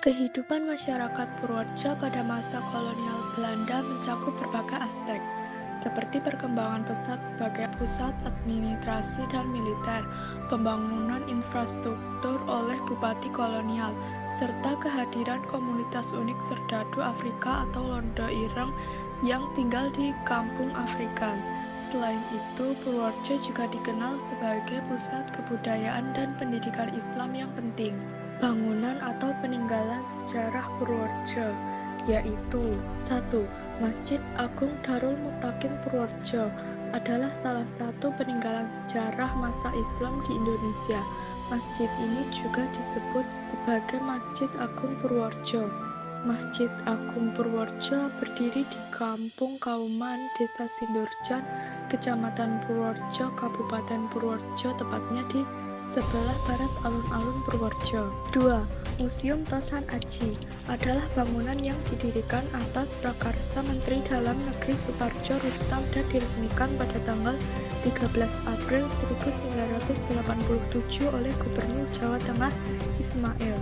Kehidupan masyarakat Purworejo pada masa kolonial Belanda mencakup berbagai aspek, seperti perkembangan pesat sebagai pusat administrasi dan militer, pembangunan infrastruktur oleh bupati kolonial, serta kehadiran komunitas unik serdadu Afrika atau Londo Ireng yang tinggal di kampung Afrika. Selain itu, Purworejo juga dikenal sebagai pusat kebudayaan dan pendidikan Islam yang penting. Bangunan atau peninggalan sejarah Purworejo, yaitu 1. Masjid Agung Darul Mutakin Purworejo adalah salah satu peninggalan sejarah masa Islam di Indonesia. Masjid ini juga disebut sebagai Masjid Agung Purworejo. Masjid Agung Purworejo berdiri di Kampung Kauman, Desa Sindurjan, Kecamatan Purworejo, Kabupaten Purworejo, tepatnya di sebelah barat alun-alun Purworejo. 2. Museum Tosan Aji adalah bangunan yang didirikan atas prakarsa Menteri Dalam Negeri Suparjo Rustam dan diresmikan pada tanggal 13 April 1987 oleh Gubernur Jawa Tengah Ismail.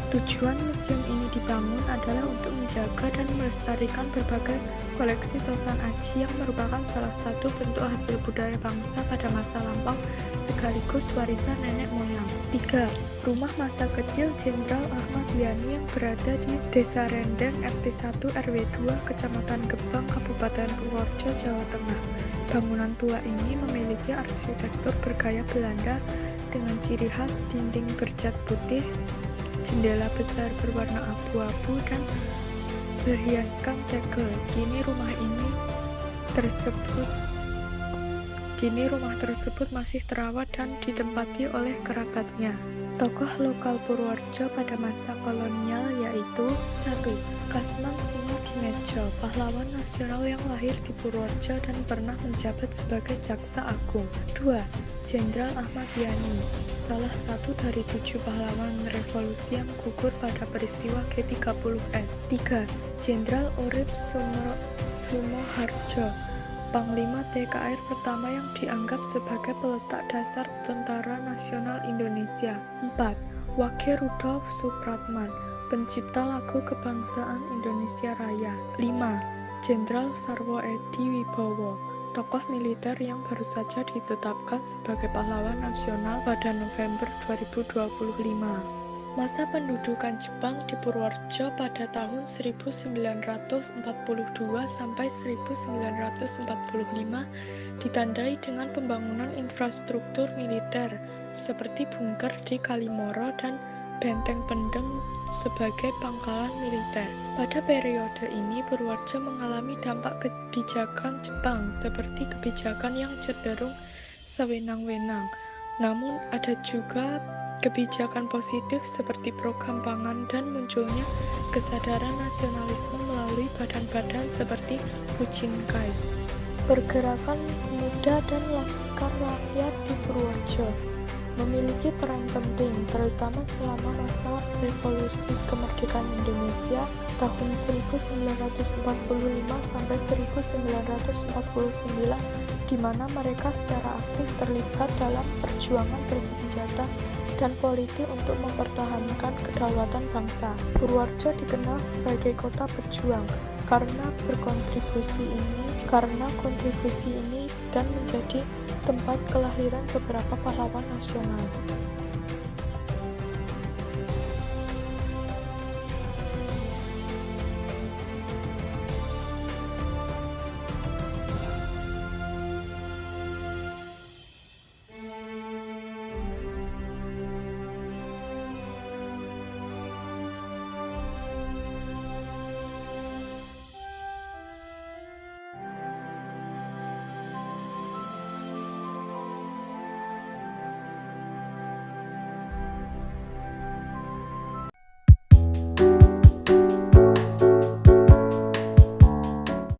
Tujuan museum ini dibangun adalah untuk menjaga dan melestarikan berbagai koleksi Tosan Aji yang merupakan salah satu bentuk hasil budaya bangsa pada masa lampau sekaligus warisan nenek moyang. 3. Rumah masa kecil Jenderal Ahmad Yani yang berada di Desa Rendeng, RT 1 RW 2, Kecamatan Gebang, Kabupaten Purworejo, Jawa Tengah. Bangunan tua ini memiliki arsitektur bergaya Belanda dengan ciri khas dinding bercat putih, jendela besar berwarna abu-abu dan berhiaskan tegel. Kini rumah tersebut masih terawat dan ditempati oleh kerabatnya. Tokoh lokal Purworejo pada masa kolonial yaitu 1. Kasman Singodinedjo, pahlawan nasional yang lahir di Purworejo dan pernah menjabat sebagai Jaksa Agung. 2. Jenderal Ahmad Yani, salah satu dari 7 pahlawan revolusi yang gugur pada peristiwa G30S. 3. Jenderal Urip Sumoharjo, Panglima TKR pertama yang dianggap sebagai peletak dasar Tentara Nasional Indonesia. 4. Wage Rudolf Supratman, pencipta lagu kebangsaan Indonesia Raya. 5. Jenderal Sarwo Edi Wibowo, tokoh militer yang baru saja ditetapkan sebagai pahlawan nasional pada November 2025. Masa pendudukan Jepang di Purworejo pada tahun 1942 sampai 1945 ditandai dengan pembangunan infrastruktur militer seperti bunker di Kalimoro dan benteng Pendem sebagai pangkalan militer. Pada periode ini Purworejo mengalami dampak kebijakan Jepang seperti kebijakan yang cenderung sewenang-wenang. Namun ada juga kebijakan positif seperti program pangan dan munculnya kesadaran nasionalisme melalui badan-badan seperti Bujinkai. Pergerakan pemuda dan laskar rakyat di Purworejo memiliki peran penting, terutama selama masa revolusi kemerdekaan Indonesia tahun 1945 sampai 1949, di mana mereka secara aktif terlibat dalam perjuangan bersenjata dan politik untuk mempertahankan kedaulatan bangsa. Purworejo dikenal sebagai kota pejuang karena kontribusi ini dan menjadi tempat kelahiran beberapa pahlawan nasional.